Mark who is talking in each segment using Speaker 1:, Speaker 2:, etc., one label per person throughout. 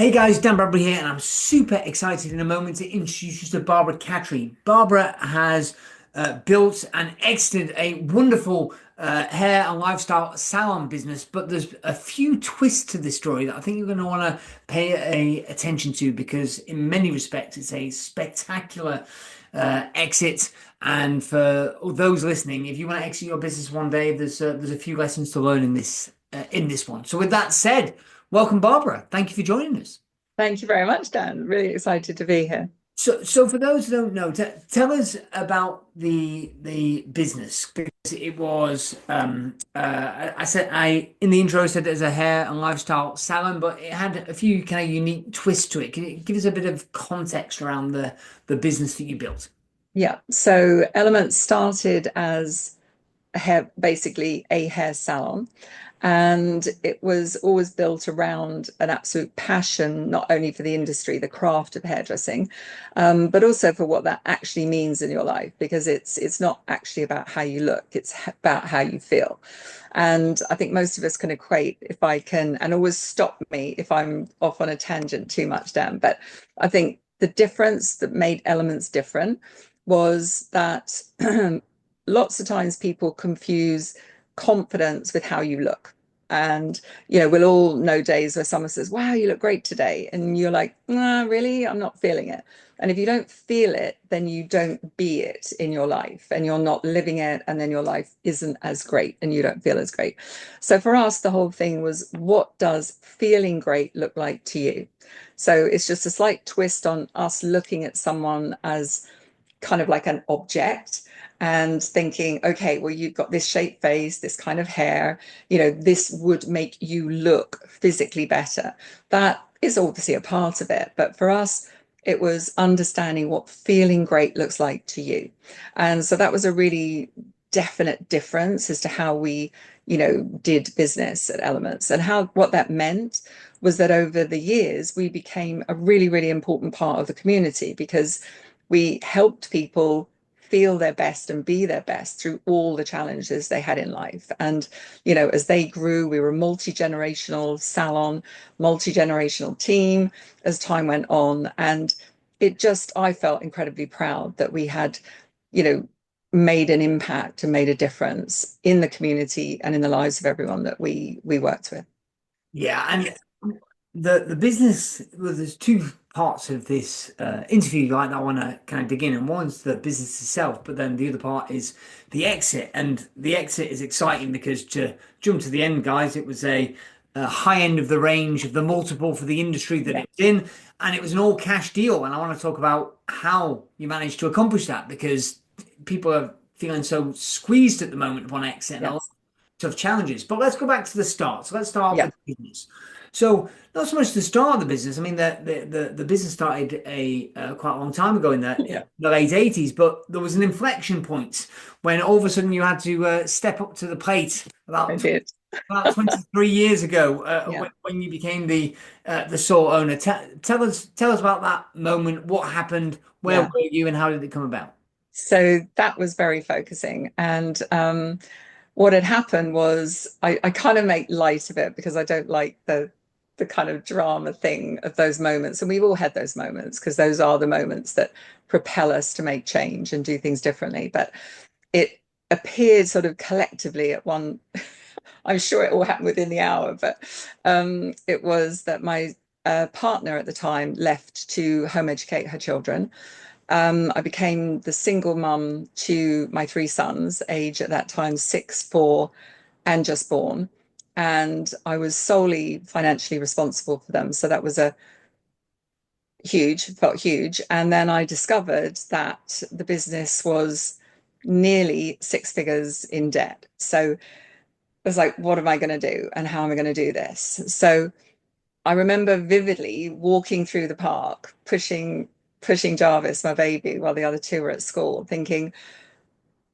Speaker 1: Hey guys, Dan Bradbury here, and I'm super excited in a moment to introduce you to Barbara Khattri. Barbara has built and exited a wonderful hair and lifestyle salon business, but there's a few twists to this story that I think you're going to want to pay attention to because, in many respects, it's a spectacular exit. And for those listening, if you want to exit your business one day, there's a few lessons to learn in this one. So, with that said, welcome, Barbara. Thank you for joining us.
Speaker 2: Thank you very much, Dan. Really excited to be here.
Speaker 1: So for those who don't know, tell us about the business because it was I said I in the intro said there's a hair and lifestyle salon, but it had a few kind of unique twists to it. Can you give us a bit of context around the business that you built?
Speaker 2: Yeah. So Elements started as basically a hair salon. And it was always built around an absolute passion, not only for the industry, the craft of hairdressing, but also for what that actually means in your life, because it's not actually about how you look, it's about how you feel. And I think most of us can equate, if I can, and always stop me if I'm off on a tangent too much, Dan, but I think the difference that made Elements different was that lots of times people confuse confidence with how you look. And, we'll all know days where someone says, wow, you look great today. And you're like, nah, really? I'm not feeling it. And if you don't feel it, then you don't be it in your life and you're not living it. And then your life isn't as great and you don't feel as great. So for us, the whole thing was, what does feeling great look like to you? So it's just a slight twist on us looking at someone as kind of like an object and thinking, okay, well, you've got this shaped face, this kind of hair, this would make you look physically better. That is obviously a part of it. But for us, it was understanding what feeling great looks like to you. And so that was a really definite difference as to how we, did business at Elements. And how what that meant was that over the years, we became a really, really important part of the community because we helped people feel their best and be their best through all the challenges they had in life. And, as they grew, we were a multi-generational salon, multi-generational team as time went on. And I felt incredibly proud that we had, you know, made an impact and made a difference in the community and in the lives of everyone that we worked with.
Speaker 1: Yeah, and the business, well, there's two parts of this interview like that I want to kind of dig in, and one's the business itself, but then the other part is the exit, and the exit is exciting because to jump to the end, guys, it was a high end of the range of the multiple for the industry that
Speaker 2: Yeah.
Speaker 1: it's in, and it was an all cash deal, and I want to talk about how you managed to accomplish that because people are feeling so squeezed at the moment upon exit and a lot
Speaker 2: Yes.
Speaker 1: of tough challenges. But let's go back to the start. So let's start
Speaker 2: Yeah.
Speaker 1: with business. So not so much the start of the business. I mean, the business started quite a long time ago in
Speaker 2: Yeah.
Speaker 1: the late 80s, but there was an inflection point when all of a sudden you had to step up to the plate
Speaker 2: I
Speaker 1: about
Speaker 2: did.
Speaker 1: about 23 years ago
Speaker 2: Yeah.
Speaker 1: when you became the sole owner. Tell us about that moment. What happened? Where were
Speaker 2: Yeah.
Speaker 1: you, and how did it come about?
Speaker 2: So that was very focusing. And what had happened was I kind of make light of it because I don't like the kind of drama thing of those moments. And we've all had those moments because those are the moments that propel us to make change and do things differently. But it appeared sort of collectively at one, I'm sure it all happened within the hour, but it was that my partner at the time left to home educate her children. I became the single mum to my three sons, age at that time 6, 4, and just born. And I was solely financially responsible for them. So that was felt huge. And then I discovered that the business was nearly 6 figures in debt. So I was like, what am I going to do? And how am I going to do this? So I remember vividly walking through the park, pushing Jarvis, my baby, while the other two were at school, thinking,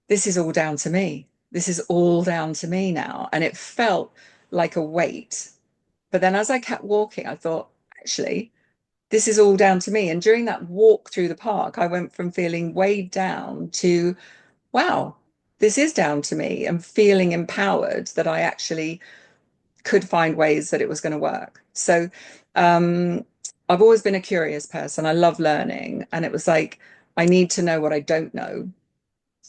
Speaker 2: this is all down to me. This is all down to me now. And it felt like a weight. But then as I kept walking, I thought, actually, this is all down to me. And during that walk through the park, I went from feeling weighed down to, wow, this is down to me, and feeling empowered that I actually could find ways that it was going to work. So Um, I've always been a curious person. I love learning. And it was like, I need to know what I don't know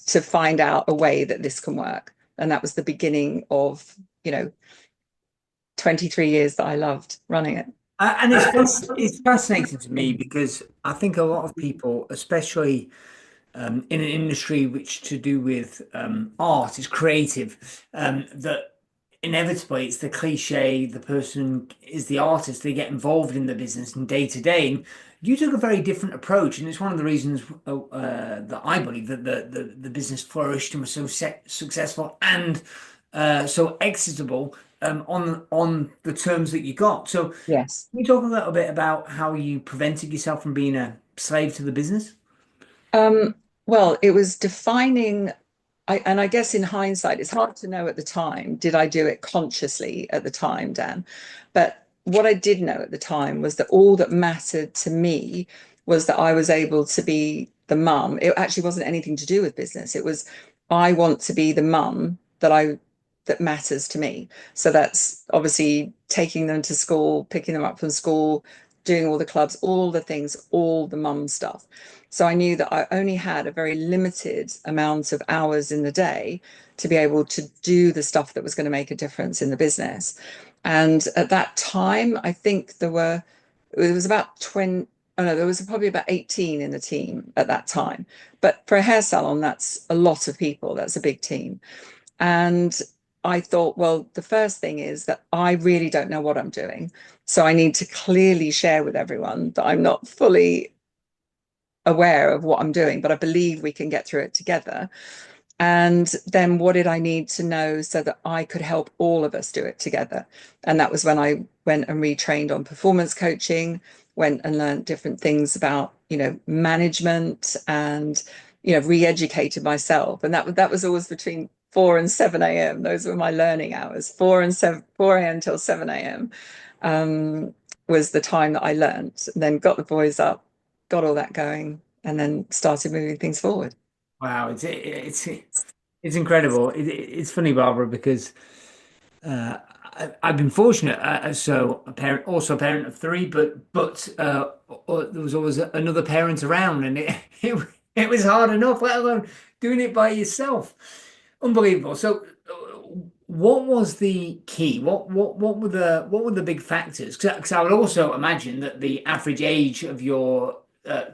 Speaker 2: to find out a way that this can work. And that was the beginning of, you know, 23 years that I loved running it.
Speaker 1: And it's fascinating to me because I think a lot of people, especially in an industry which to do with art is creative, that inevitably it's the cliche, the person is the artist, they get involved in the business and day to day. And you took a very different approach, and it's one of the reasons that I believe that the business flourished and was so successful and so exitable on the terms that you got. So can
Speaker 2: Yes.
Speaker 1: you talk a little bit about how you prevented yourself from being a slave to the business?
Speaker 2: Um, well, it was defining, and I guess in hindsight, it's hard to know at the time, did I do it consciously at the time, Dan? But what I did know at the time was that all that mattered to me was that I was able to be the mum. It actually wasn't anything to do with business. It was, I want to be the mum that matters to me. So that's obviously taking them to school, picking them up from school, doing all the clubs, all the things, all the mum stuff. So I knew that I only had a very limited amount of hours in the day to be able to do the stuff that was going to make a difference in the business. And at that time, I think it was about 20, oh no, there was probably about 18 in the team at that time. But for a hair salon, that's a lot of people. That's a big team. And I thought, well, the first thing is that I really don't know what I'm doing. So I need to clearly share with everyone that I'm not fully aware of what I'm doing, but I believe we can get through it together. And then what did I need to know so that I could help all of us do it together? And that was when I went and retrained on performance coaching, went and learned different things about, management and, re-educated myself. And that was always between 4 and 7 a.m. Those were my learning hours, 4 a.m. till 7 a.m. Was the time that I learned. And then got the boys up, got all that going, and then started moving things forward.
Speaker 1: Wow, it's incredible. It's funny, Barbara, because I've been fortunate. So a parent, also a parent of three, but there was always another parent around, and it was hard enough, let alone doing it by yourself. Unbelievable. So, what was the key? What were the big factors? Because I would also imagine that the average age of your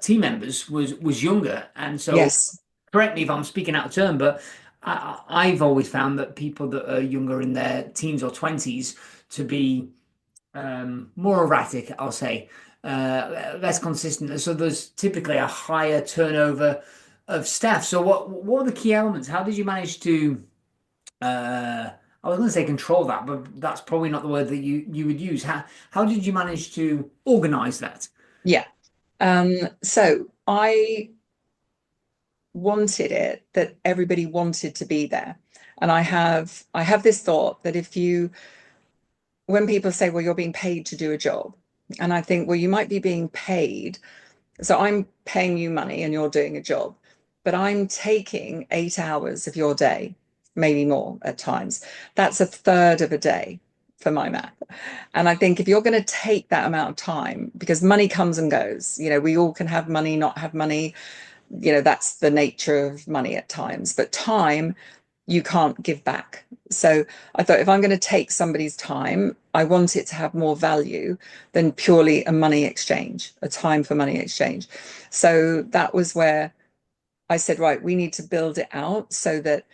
Speaker 1: team members was younger, and so
Speaker 2: Yes.
Speaker 1: correct me if I'm speaking out of turn, but I've always found that people that are younger in their teens or 20s to be more erratic, I'll say, less consistent. So there's typically a higher turnover of staff. So what were the key elements? How did you manage to I was going to say control that, but that's probably not the word that you would use. How did you manage to organize that?
Speaker 2: Yeah. So I wanted it that everybody wanted to be there. And I have this thought that when people say, well, you're being paid to do a job, and I think, well, you might be being paid. So I'm paying you money and you're doing a job, but I'm taking 8 hours of your day, maybe more at times. That's a third of a day for my math. And I think if you're going to take that amount of time, because money comes and goes, we all can have money, not have money, that's the nature of money at times, but time you can't give back. So I thought if I'm going to take somebody's time, I want it to have more value than purely a money exchange, a time for money exchange. So that was where I said, right, we need to build it out so that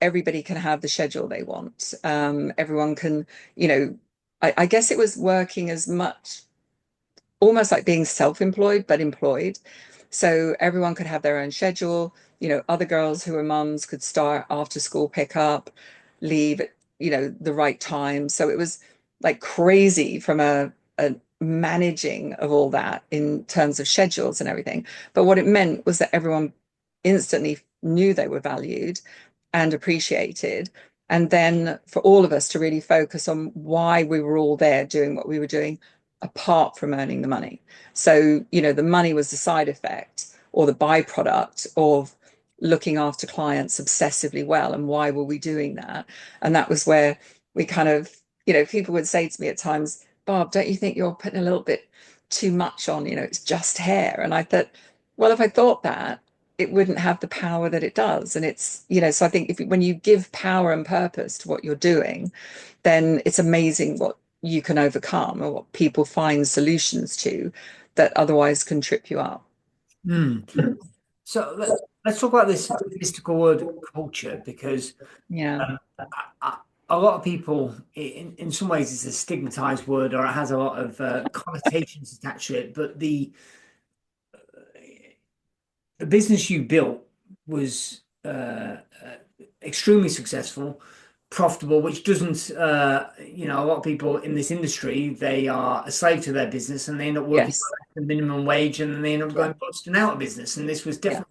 Speaker 2: everybody can have the schedule they want. Everyone can, I guess it was working as much almost like being self-employed but employed, so everyone could have their own schedule. Other girls who are mums could start after school pickup, leave at the right time. So it was like crazy from a managing of all that in terms of schedules and everything. But what it meant was that everyone instantly knew they were valued and appreciated. And then for all of us to really focus on why we were all there doing what we were doing, apart from earning the money. So, the money was the side effect or the byproduct of looking after clients obsessively well. And why were we doing that? And that was where we kind of, people would say to me at times, Bob, don't you think you're putting a little bit too much on? It's just hair. And I thought, well, if I thought that, it wouldn't have the power that it does. And so I think when you give power and purpose to what you're doing, then it's amazing what you can overcome or what people find solutions to that otherwise can trip you up.
Speaker 1: Hmm. So let's talk about this mystical word culture, because
Speaker 2: Yeah.
Speaker 1: um, a lot of people, in some ways, it's a stigmatized word, or it has a lot of connotations attached to it. But the business you built was extremely successful, profitable, which doesn't, a lot of people in this industry, they are a slave to their business and they end up working
Speaker 2: Yes.
Speaker 1: for the minimum wage and they end up
Speaker 2: Yeah.
Speaker 1: going bust and out of business. And this was
Speaker 2: Yeah.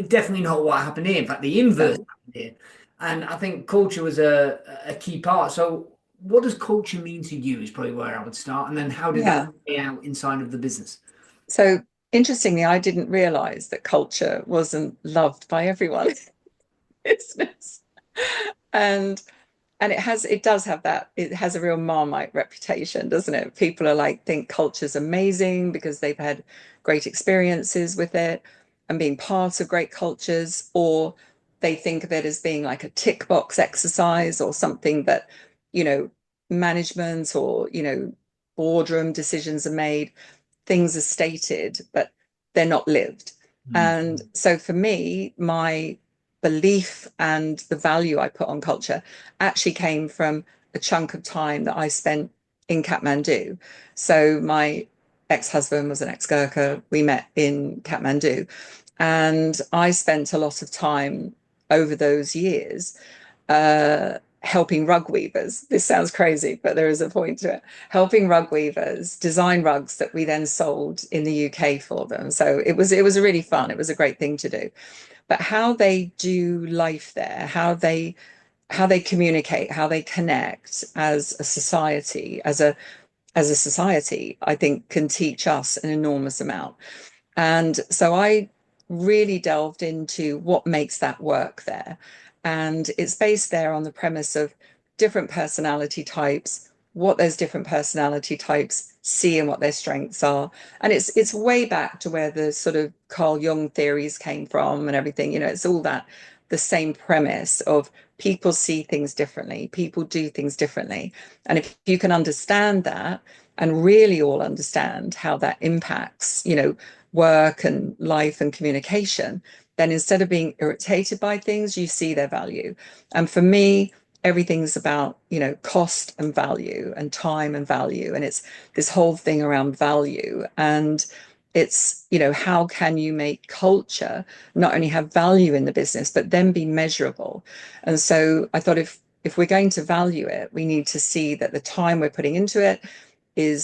Speaker 1: definitely not what happened here. In fact, the inverse
Speaker 2: No.
Speaker 1: happened here. And I think culture was a key part. So, what does culture mean to you? Is probably where I would start. And then how did that
Speaker 2: Yeah.
Speaker 1: play out inside of the business?
Speaker 2: So interestingly, I didn't realize that culture wasn't loved by everyone in business. And and it does have that, it has a real Marmite reputation, doesn't it? People are like, think culture's amazing because they've had great experiences with it and being part of great cultures, or they think of it as being like a tick box exercise or something that, you know, management or, boardroom decisions are made, things are stated, but they're not lived.
Speaker 1: Mm.
Speaker 2: And so for me, my belief and the value I put on culture actually came from a chunk of time that I spent in Kathmandu. So my ex-husband was an ex-Gurkha. We met in Kathmandu. And I spent a lot of time over those years helping rug weavers. This sounds crazy, but there is a point to it. Helping rug weavers design rugs that we then sold in the UK for them. So it was really fun. It was a great thing to do. But how they do life there, how they communicate, how they connect as a society, as a society, I think can teach us an enormous amount. And so I really delved into what makes that work there. And it's based there on the premise of different personality types, what those different personality types see and what their strengths are. And it's way back to where the sort of Carl Jung theories came from and everything. It's all that the same premise of people see things differently, people do things differently. And if you can understand that and really all understand how that impacts, work and life and communication, then instead of being irritated by things, you see their value. And for me, everything's about, cost and value and time and value. And it's this whole thing around value. And it's, how can you make culture not only have value in the business, but then be measurable? And so I thought if we're going to value it, we need to see that the time we're putting into it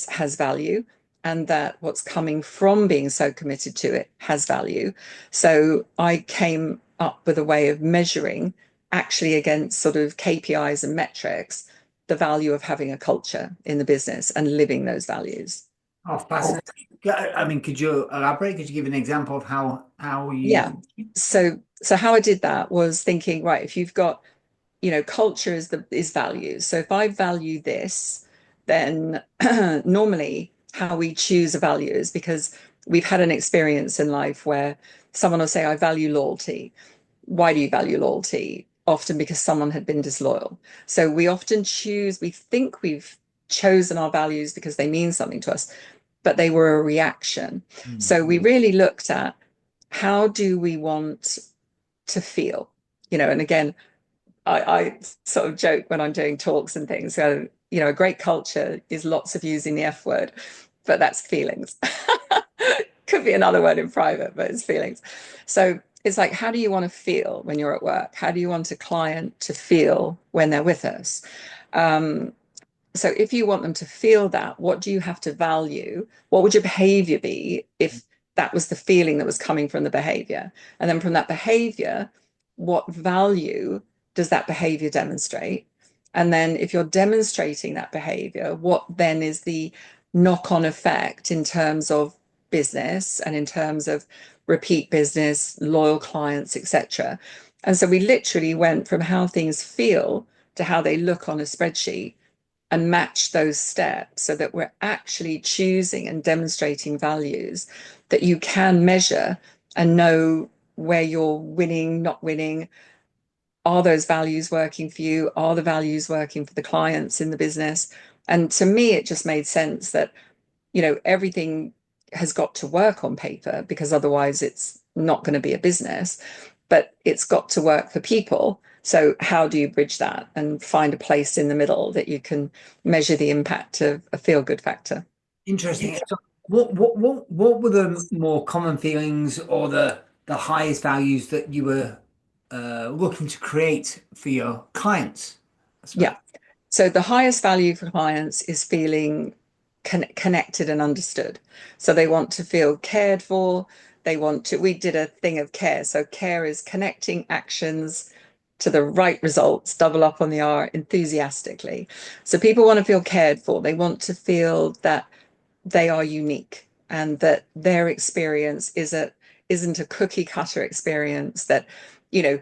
Speaker 2: has value, and that what's coming from being so committed to it has value. So I came up with a way of measuring actually against sort of KPIs and metrics the value of having a culture in the business and living those values.
Speaker 1: Oh, fascinating. Yeah, I mean, could you elaborate? Could you give an example of how you?
Speaker 2: Yeah. So how I did that was thinking, right, if you've got, culture is values. So if I value this, then normally how we choose a value is because we've had an experience in life where someone will say, I value loyalty. Why do you value loyalty? Often because someone had been disloyal. So we often we think we've chosen our values because they mean something to us, but they were a reaction.
Speaker 1: Mm.
Speaker 2: So we really looked at how do we want to feel, and again, I sort of joke when I'm doing talks and things. So, a great culture is lots of using the F word, but that's feelings. Could be another word in private, but it's feelings. So it's like, how do you want to feel when you're at work? How do you want a client to feel when they're with us? Um, so if you want them to feel that, what do you have to value? What would your behavior be if that was the feeling that was coming from the behavior? And then from that behavior, what value does that behavior demonstrate? And then if you're demonstrating that behavior, what then is the knock-on effect in terms of business and in terms of repeat business, loyal clients, etc. And so we literally went from how things feel to how they look on a spreadsheet, and match those steps so that we're actually choosing and demonstrating values that you can measure and know where you're winning, not winning. Are those values working for you? Are the values working for the clients in the business? And to me, it just made sense that, everything has got to work on paper because otherwise it's not going to be a business, but it's got to work for people. So how do you bridge that and find a place in the middle that you can measure the impact of a feel good factor?
Speaker 1: Interesting. So what were the more common feelings or the highest values that you were looking to create for your clients, I suppose?
Speaker 2: Yeah. So the highest value for clients is feeling connected and understood. So they want to feel cared for. We did a thing of care. So care is connecting actions to the right results, double up on the R enthusiastically. So people want to feel cared for. They want to feel that they are unique and that their experience isn't a cookie cutter experience that, you know,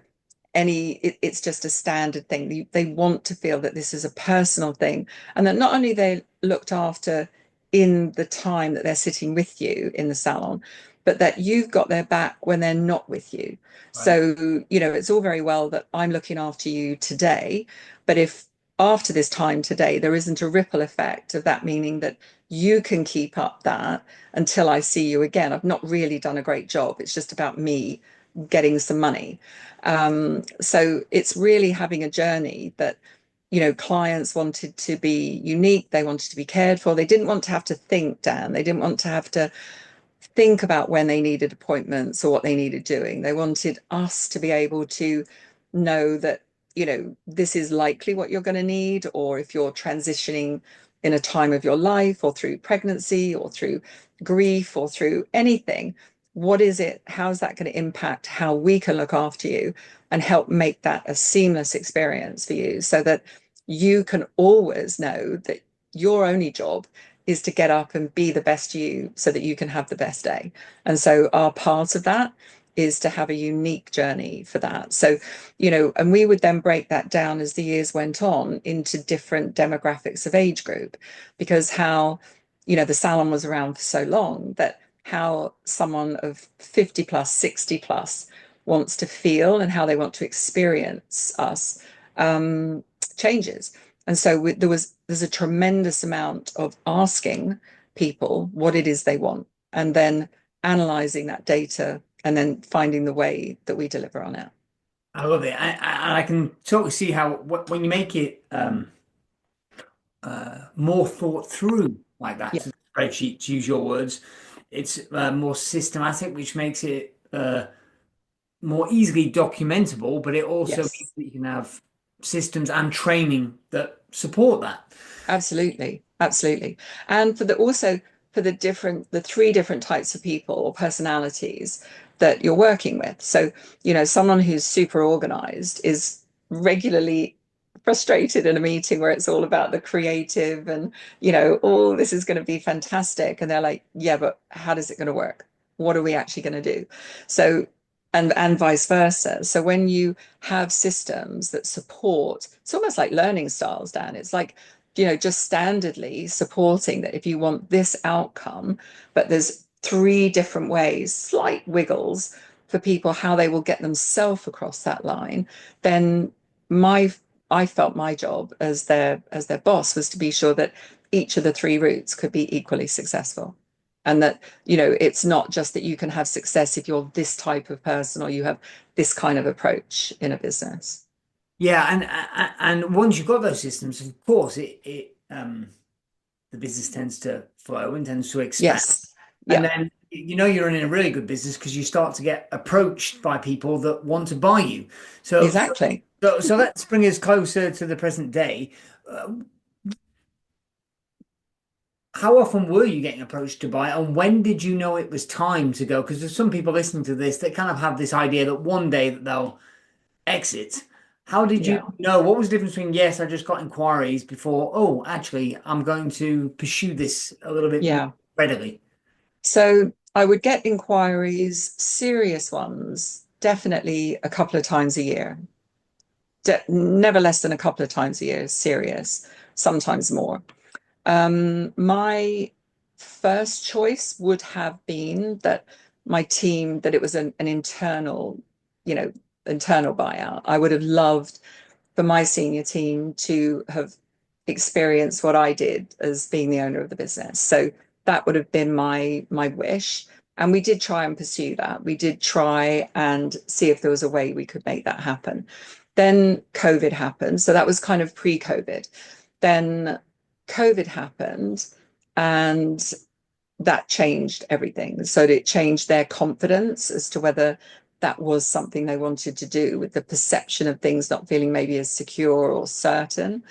Speaker 2: it's just a standard thing. They want to feel that this is a personal thing and that not only they looked after in the time that they're sitting with you in the salon, but that you've got their back when they're not with you.
Speaker 1: Right.
Speaker 2: So, it's all very well that I'm looking after you today, but if after this time today there isn't a ripple effect of that, meaning that you can keep up that until I see you again, I've not really done a great job. It's just about me getting some money. So it's really having a journey that, clients wanted to be unique. They wanted to be cared for. They didn't want to have to think, Dan. They didn't want to have to think about when they needed appointments or what they needed doing. They wanted us to be able to know that, this is likely what you're going to need, or if you're transitioning in a time of your life or through pregnancy or through grief or through anything, what is it? How's that going to impact how we can look after you and help make that a seamless experience for you so that you can always know that your only job is to get up and be the best you so that you can have the best day. And so our part of that is to have a unique journey for that. So, and we would then break that down as the years went on into different demographics of age group, because how, the salon was around for so long that how someone of 50 plus, 60 plus wants to feel and how they want to experience us changes. And so there's a tremendous amount of asking people what it is they want and then analyzing that data and then finding the way that we deliver on it.
Speaker 1: I love it. I can totally see how when you make it more thought through like that
Speaker 2: Yeah.
Speaker 1: to the spreadsheet, to use your words, it's more systematic, which makes it more easily documentable, but it also means
Speaker 2: Yes.
Speaker 1: that you can have systems and training that support that.
Speaker 2: Absolutely, absolutely. And the three different types of people or personalities that you're working with. So, someone who's super organized is regularly frustrated in a meeting where it's all about the creative and, oh, this is going to be fantastic. And they're like, yeah, but how is it going to work? What are we actually going to do? So, and vice versa. So when you have systems that support, it's almost like learning styles, Dan. It's like, just standardly supporting that if you want this outcome, but there's three different ways, slight wiggles for people, how they will get themselves across that line, then my I felt my job as their boss was to be sure that each of the three routes could be equally successful. And that, it's not just that you can have success if you're this type of person or you have this kind of approach in a business.
Speaker 1: Yeah, and once you've got those systems, of course, it the business tends to flow and tends to expand.
Speaker 2: Yes.
Speaker 1: And
Speaker 2: Yeah,
Speaker 1: then you're in a really good business because you start to get approached by people that want to buy you. So
Speaker 2: exactly.
Speaker 1: so let's bring us closer to the present day. Uh, how often were you getting approached to buy, and when did you know it was time to go? Because there's some people listening to this that kind of have this idea that one day that they'll exit. How did you
Speaker 2: Yeah.
Speaker 1: know? What was the difference between yes, I just got inquiries before, oh, actually, I'm going to pursue this a little bit more
Speaker 2: Yeah.
Speaker 1: readily?
Speaker 2: So I would get inquiries, serious ones, definitely a couple of times a year. Never less than a couple of times a year, serious. sometimes more. My first choice would have been that my team, that it was an internal, you know, internal buyout. I would have loved for my senior team to have experienced what I did as being the owner of the business. So that would have been my wish. And we did try and pursue that. We did try and see if there was a way we could make that happen. Then COVID happened. So that was kind of pre-COVID. Then COVID happened and that changed everything. So it changed their confidence as to whether that was something they wanted to do, with the perception of things not feeling maybe as secure or certain.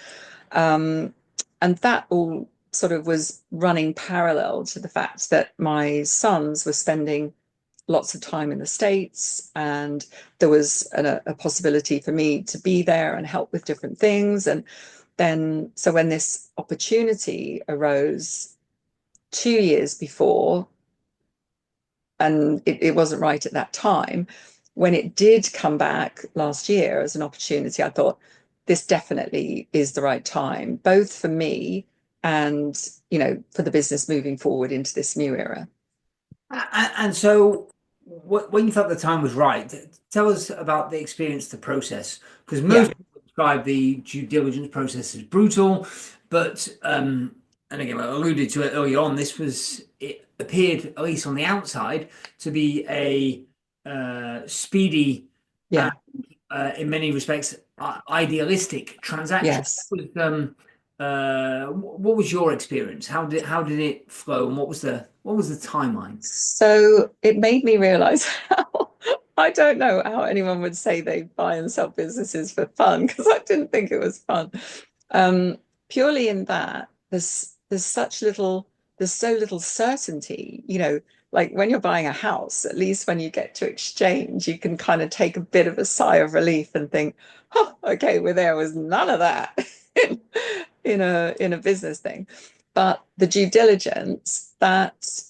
Speaker 2: Um, and that all sort of was running parallel to the fact that my sons were spending lots of time in the States, and there was a possibility for me to be there and help with different things. And then, so when this opportunity arose 2 years before, and it wasn't right at that time, when it did come back last year as an opportunity, I thought this definitely is the right time, both for me and, for the business moving forward into this new era.
Speaker 1: And so, when you felt the time was right, tell us about the experience, the process, because
Speaker 2: Yeah,
Speaker 1: most people describe the due diligence process as brutal, but and again, I alluded to it earlier on. It appeared, at least on the outside, to be a speedy and
Speaker 2: yeah,
Speaker 1: in many respects idealistic transaction.
Speaker 2: yes.
Speaker 1: What was your experience? How did it flow, and what was the timeline?
Speaker 2: So it made me realize how I don't know how anyone would say they buy and sell businesses for fun, because I didn't think it was fun. Um, Purely in that there's so little certainty, like when you're buying a house, at least when you get to exchange, you can kind of take a bit of a sigh of relief and think, oh, okay, well, there was none of that in a business thing. But the due diligence, that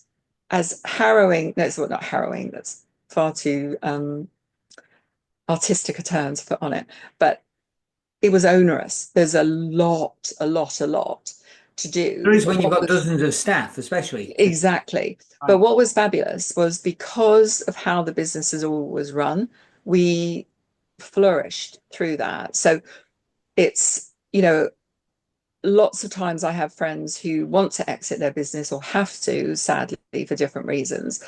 Speaker 2: as harrowing, no, it's well, not harrowing, that's far too artistic a term to put on it, but it was onerous. There's a lot to
Speaker 1: There
Speaker 2: do.
Speaker 1: is
Speaker 2: But
Speaker 1: when you've
Speaker 2: what
Speaker 1: got
Speaker 2: was
Speaker 1: dozens of staff, especially.
Speaker 2: exactly, but
Speaker 1: Right.
Speaker 2: what was fabulous was because of how the business is always run, we flourished through that. So it's, lots of times I have friends who want to exit their business or have to, sadly, for different reasons.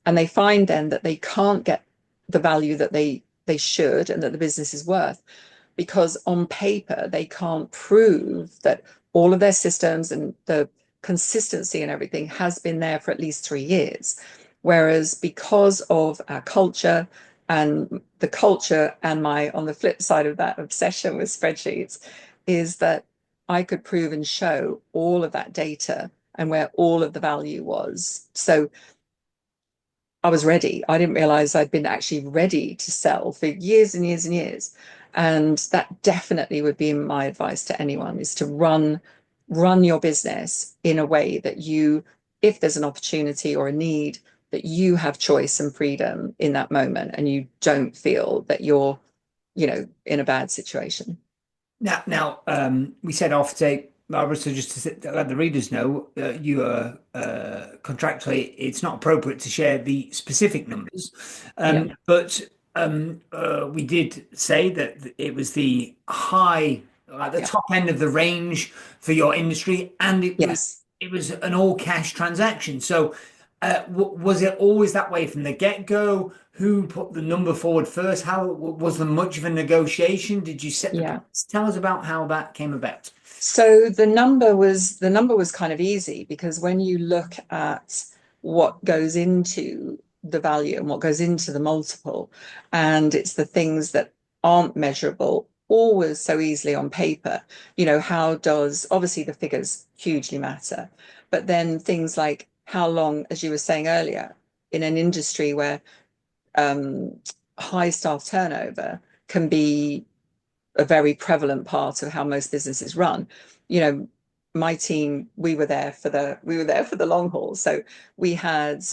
Speaker 2: And they find then that they can't get the value that they should and that the business is worth, because on paper they can't prove that all of their systems and the consistency and everything has been there for at least 3 years. Whereas because of our culture and the culture and my, on the flip side of that, obsession with spreadsheets, is that I could prove and show all of that data and where all of the value was. So I was ready. I didn't realize I'd been actually ready to sell for years and years and years. And that definitely would be my advice to anyone, is to run your business in a way that you, if there's an opportunity or a need, that you have choice and freedom in that moment and you don't feel that you're, in a bad situation.
Speaker 1: We said off tape, Barbara, so just to let the readers know, you are contractually, it's not appropriate to share the specific numbers,
Speaker 2: Yeah.
Speaker 1: but we did say that it was the high, like the
Speaker 2: Yeah.
Speaker 1: top end of the range for your industry, and it was
Speaker 2: Yes.
Speaker 1: it was an all cash transaction. So, was it always that way from the get-go? Who put the number forward first? How was there much of a negotiation? Did you set the
Speaker 2: Yeah.
Speaker 1: price? Tell us about how that came about.
Speaker 2: So the number was kind of easy, because when you look at what goes into the value and what goes into the multiple, and it's the things that aren't measurable always so easily on paper, how does, obviously the figures hugely matter, but then things like how long, as you were saying earlier, in an industry where um, high staff turnover can be a very prevalent part of how most businesses run. You know, my team, we were there for the long haul. So we had,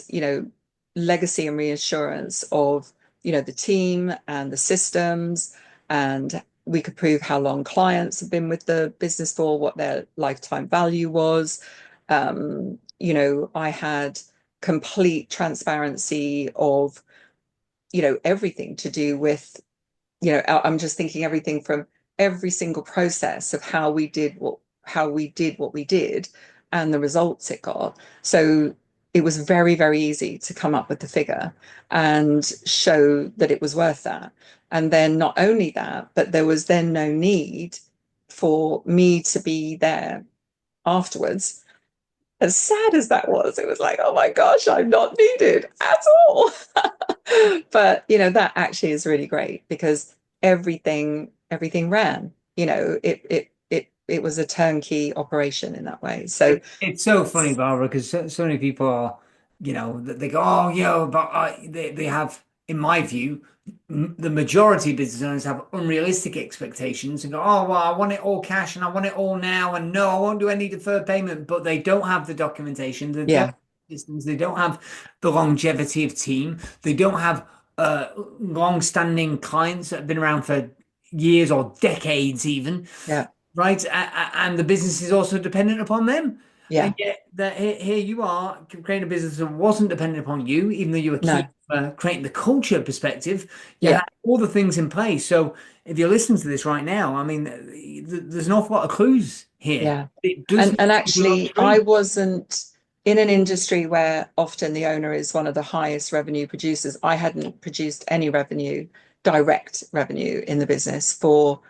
Speaker 2: legacy and reassurance of, the team and the systems and we could prove how long clients have been with the business for, what their lifetime value was. I had complete transparency of, everything to do with, I'm just thinking everything from every single process of how we did what we did and the results it got. So it was very, very easy to come up with the figure and show that it was worth that. And then not only that, but there was then no need for me to be there afterwards. As sad as that was, it was like, oh my gosh, I'm not needed at all. But that actually is really great because everything ran. It was a turnkey operation in that way. So
Speaker 1: It's so funny, Barbara, because so many people are, they go, oh, but they have, in my view, the majority of business owners have unrealistic expectations and go, oh, well, I want it all cash and I want it all now, and no, I won't do any deferred payment, but they don't have the documentation, the
Speaker 2: yeah,
Speaker 1: systems, they don't have the longevity of team, they don't have long-standing clients that have been around for years or decades even,
Speaker 2: yeah,
Speaker 1: right? And the business is also dependent upon them. And
Speaker 2: yeah,
Speaker 1: yet, here you are creating a business that wasn't dependent upon you, even though you were key
Speaker 2: no,
Speaker 1: creating the culture perspective. You
Speaker 2: yeah,
Speaker 1: had all the things in place. So, if you're listening to this right now, I mean, there's an awful lot of clues here.
Speaker 2: yeah.
Speaker 1: It
Speaker 2: And
Speaker 1: doesn't
Speaker 2: and
Speaker 1: run
Speaker 2: actually, I
Speaker 1: true.
Speaker 2: wasn't in an industry where often the owner is one of the highest revenue producers. I hadn't produced any revenue, direct revenue in the business for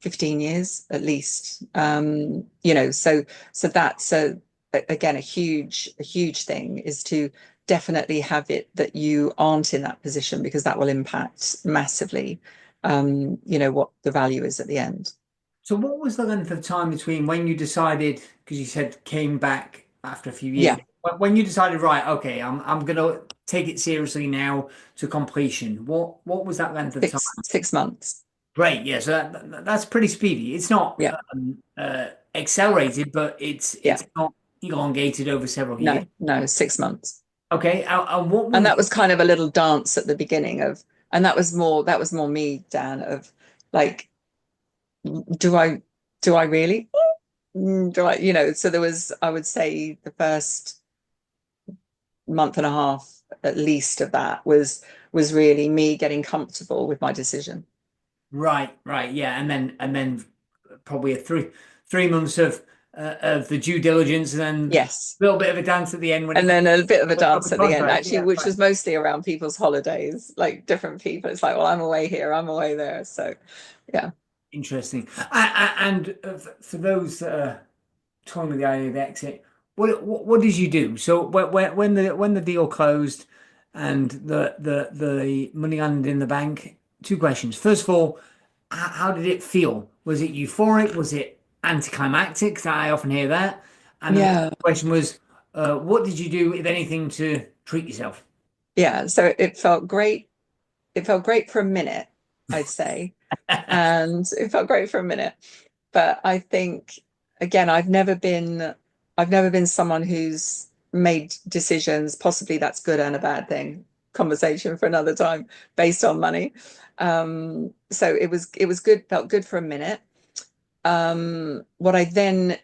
Speaker 2: 15 years at least. So that's again a huge thing is to definitely have it that you aren't in that position because that will impact massively what the value is at the end.
Speaker 1: So, what was the length of time between when you decided, because you said came back after a few years,
Speaker 2: Yeah,
Speaker 1: when you decided, right, okay, I'm gonna take it seriously now to completion. What was that length of time?
Speaker 2: six months.
Speaker 1: Great, yeah, so that's pretty speedy. It's not
Speaker 2: Yeah,
Speaker 1: accelerated, but
Speaker 2: yeah.
Speaker 1: it's not elongated over several years.
Speaker 2: No, no, 6 months.
Speaker 1: Okay, and what
Speaker 2: And
Speaker 1: was
Speaker 2: that was kind of a little dance at the beginning of, and that was more me, Dan, of like, do I do I really? Do I, so there was, I would say the first month and a half at least of that was really me getting comfortable with my decision.
Speaker 1: right, yeah, and then probably a 3 months of the due diligence, and then
Speaker 2: Yes.
Speaker 1: a little bit of a dance at the end when
Speaker 2: And
Speaker 1: it
Speaker 2: then a bit of a
Speaker 1: of the
Speaker 2: dance at the end,
Speaker 1: contract.
Speaker 2: actually,
Speaker 1: Yeah,
Speaker 2: which
Speaker 1: right.
Speaker 2: was mostly around people's holidays, like different people. It's like, well, I'm away here, I'm away there. So, yeah.
Speaker 1: Interesting. And for those that are toying with the idea of exit, what did you do? So when the deal closed and the money landed in the bank, two questions. First of all, how did it feel? Was it euphoric? Was it anticlimactic? 'Cause I often hear that. And then the
Speaker 2: Yeah.
Speaker 1: second question was, what did you do, if anything, to treat yourself?
Speaker 2: Yeah. So it felt great. It felt great for a minute, I'd say. And it felt great for a minute. But I think again, I've never been someone who's made decisions, possibly that's good and a bad thing, conversation for another time, based on money. So it was good, felt good for a minute. What I then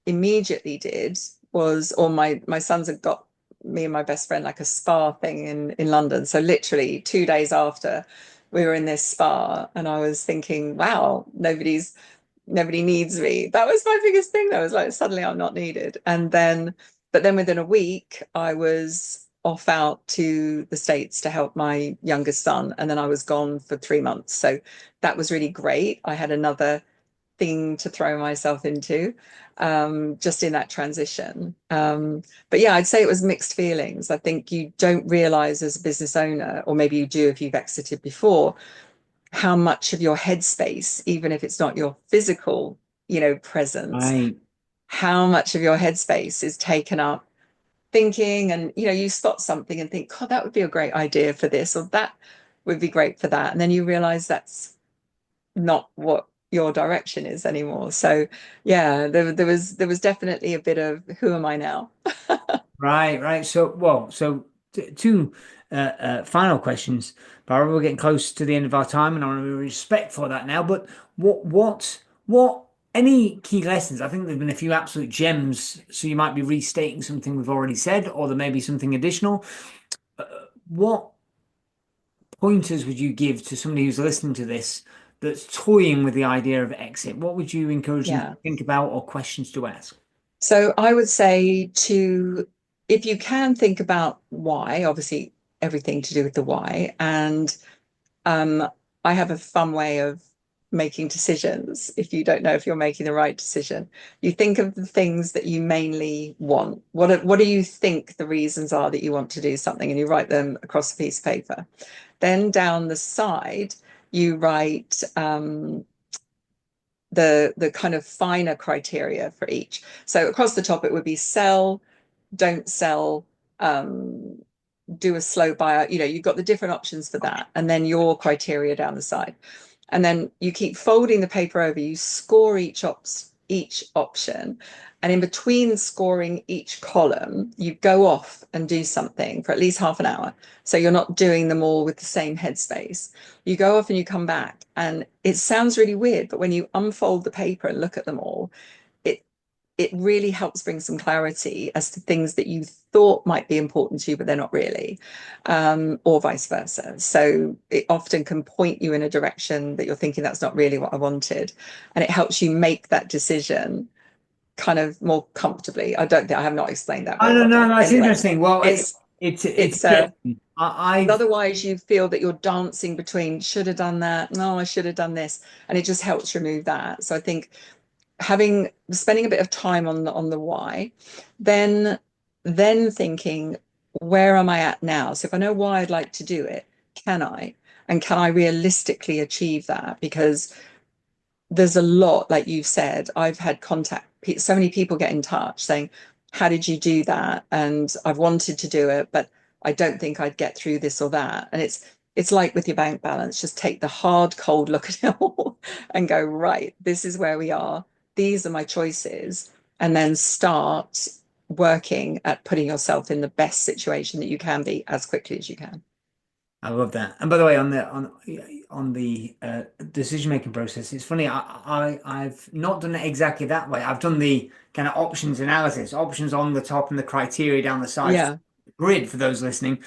Speaker 2: immediately did was, or my sons had got me and my best friend like a spa thing in London. So literally 2 days after we were in this spa, and I was thinking, wow, nobody needs me. That was my biggest thing. I was like, suddenly I'm not needed. But then within a week, I was off out to the States to help my youngest son. And then I was gone for 3 months. So that was really great. I had another thing to throw myself into just in that transition. But yeah, I'd say it was mixed feelings. I think you don't realize as a business owner, or maybe you do if you've exited before, how much of your headspace, even if it's not your physical, presence,
Speaker 1: Right.
Speaker 2: how much of your headspace is taken up thinking, and you spot something and think, God, that would be a great idea for this, or that would be great for that. And then you realize that's not what your direction is anymore. So yeah, there was definitely a bit of who am I now?
Speaker 1: Right. So, well, so two. final questions. Barbara, we're getting close to the end of our time, and I want to be respectful of that now. But what, any key lessons? I think there've been a few absolute gems, so you might be restating something we've already said, or there may be something additional. What pointers would you give to somebody who's listening to this that's toying with the idea of exit? What would you encourage them to
Speaker 2: Yeah.
Speaker 1: think about or questions to ask?
Speaker 2: So I would say to, if you can think about why, obviously everything to do with the why. And um, I have a fun way of making decisions. If you don't know if you're making the right decision, you think of the things that you mainly want. What do you think the reasons are that you want to do something? And you write them across a piece of paper. Then down the side, you write the kind of finer criteria for each. So across the top, it would be sell, don't sell, um, do a slow buyout. You've got the different options for that, and then your criteria down the side. And then you keep folding the paper over, you score each option. And in between scoring each column, you go off and do something for at least half an hour. So you're not doing them all with the same headspace. You go off and you come back. And it sounds really weird, but when you unfold the paper and look at them all, it it really helps bring some clarity as to things that you thought might be important to you, but they're not really, or vice versa. So it often can point you in a direction that you're thinking that's not really what I wanted. And it helps you make that decision kind of more comfortably. I have not explained that
Speaker 1: I
Speaker 2: very
Speaker 1: don't
Speaker 2: well,
Speaker 1: know.
Speaker 2: but
Speaker 1: That's
Speaker 2: anyway,
Speaker 1: interesting. Well,
Speaker 2: it's
Speaker 1: it's
Speaker 2: it's
Speaker 1: interesting. I've
Speaker 2: otherwise you feel that you're dancing between should have done that, no, I should have done this, and it just helps remove that. So I think having spending a bit of time on the why, then thinking where am I at now? So if I know why I'd like to do it, can I? And can I realistically achieve that? Because there's a lot, like you've said, I've had contact, so many people get in touch saying, how did you do that? And I've wanted to do it, but I don't think I'd get through this or that. And it's like with your bank balance, just take the hard, cold look at it all and go, right, this is where we are. These are my choices. And then start working at putting yourself in the best situation that you can be as quickly as you can.
Speaker 1: I love that. And by the way, on the decision making process, it's funny. I've not done it exactly that way. I've done the kind of options analysis, options on the top and the criteria down the side,
Speaker 2: Yeah.
Speaker 1: grid for those listening.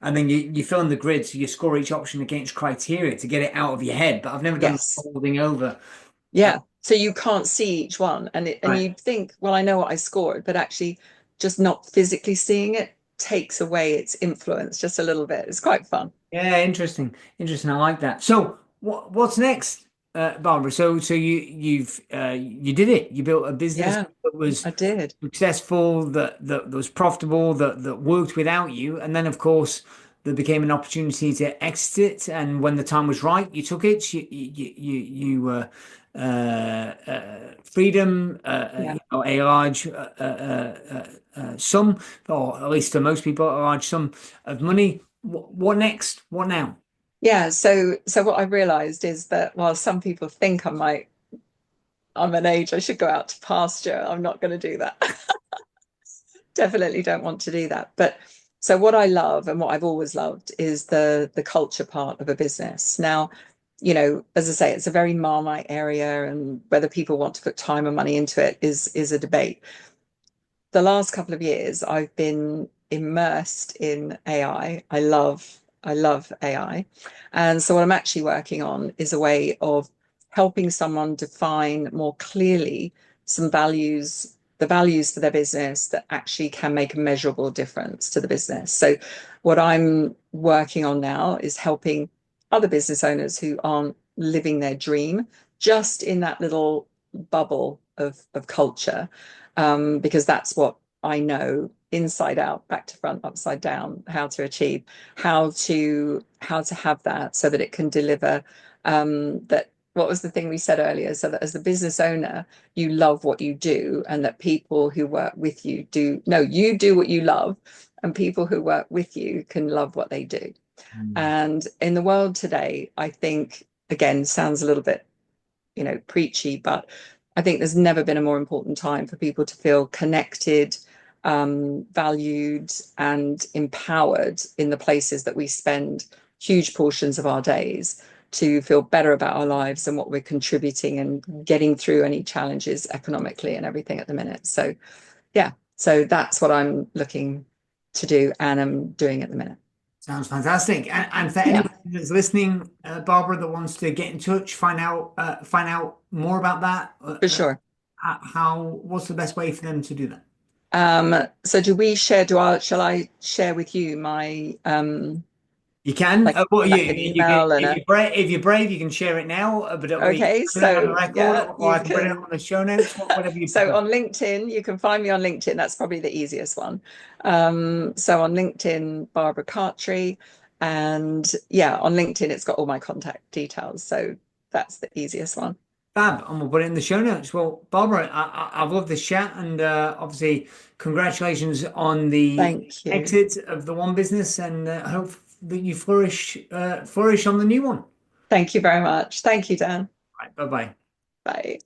Speaker 1: And then you fill in the grid, so you score each option against criteria to get it out of your head. But I've never done the
Speaker 2: Yes.
Speaker 1: folding over. Uh,
Speaker 2: Yeah. So you can't see each one. And
Speaker 1: right.
Speaker 2: you think, well, I know what I scored, but actually just not physically seeing it takes away its influence just a little bit. It's quite fun.
Speaker 1: Yeah, interesting. Interesting. I like that. So what's next, Barbara? So you did it. You built a business
Speaker 2: Yeah,
Speaker 1: that was
Speaker 2: I did.
Speaker 1: successful, that was profitable, that worked without you, and then of course there became an opportunity to exit. And when the time was right, you took it. Freedom,
Speaker 2: Yeah.
Speaker 1: a large sum, or at least for most people, a large sum of money. What next? What now?
Speaker 2: Yeah. So what I realized is that while some people think I'm an age, I should go out to pasture, I'm not going to do that. Definitely don't want to do that. But so what I love and what I've always loved is the culture part of a business. Now, as I say, it's a very Marmite area, and whether people want to put time and money into it is a debate. The last couple of years, I've been immersed in AI. I love AI. And so what I'm actually working on is a way of helping someone define more clearly some values, the values for their business that actually can make a measurable difference to the business. So what I'm working on now is helping other business owners who aren't living their dream just in that little bubble of culture, because that's what I know inside out, back to front, upside down, how to achieve, how to have that so that it can deliver. That what was the thing we said earlier? So that as the business owner, you love what you do, and that people who work with you do. No, you do what you love, and people who work with you can love what they do.
Speaker 1: Mm.
Speaker 2: And in the world today, I think again sounds a little bit preachy, but I think there's never been a more important time for people to feel connected, valued and empowered in the places that we spend huge portions of our days, to feel better about our lives and what we're contributing and getting through any challenges economically and everything at the minute. So yeah, so that's what I'm looking to do and I'm doing at the minute.
Speaker 1: Sounds fantastic. And for
Speaker 2: Yeah,
Speaker 1: anyone that's listening, Barbara, that wants to get in touch, find out more about that,
Speaker 2: for sure.
Speaker 1: what's the best way for them to do that?
Speaker 2: So do we share, shall I share with you my
Speaker 1: You can.
Speaker 2: like
Speaker 1: Well,
Speaker 2: an
Speaker 1: you can.
Speaker 2: email and
Speaker 1: If
Speaker 2: a
Speaker 1: you're brave, you can share it now. But we
Speaker 2: okay,
Speaker 1: put it on the
Speaker 2: so
Speaker 1: record,
Speaker 2: yeah,
Speaker 1: or
Speaker 2: you
Speaker 1: I can put it on
Speaker 2: can.
Speaker 1: the show notes. Whatever you
Speaker 2: So
Speaker 1: prefer.
Speaker 2: on LinkedIn, you can find me on LinkedIn. That's probably the easiest one. So on LinkedIn, Barbara Khattri, and yeah, on LinkedIn, it's got all my contact details. So that's the easiest one.
Speaker 1: Fab, and we'll put it in the show notes. Well, Barbara, I've loved this chat, and obviously, congratulations on the
Speaker 2: Thank you.
Speaker 1: exit of the one business, and hope that you flourish on the new one.
Speaker 2: Thank you very much. Thank you, Dan.
Speaker 1: Right, bye bye.
Speaker 2: Bye.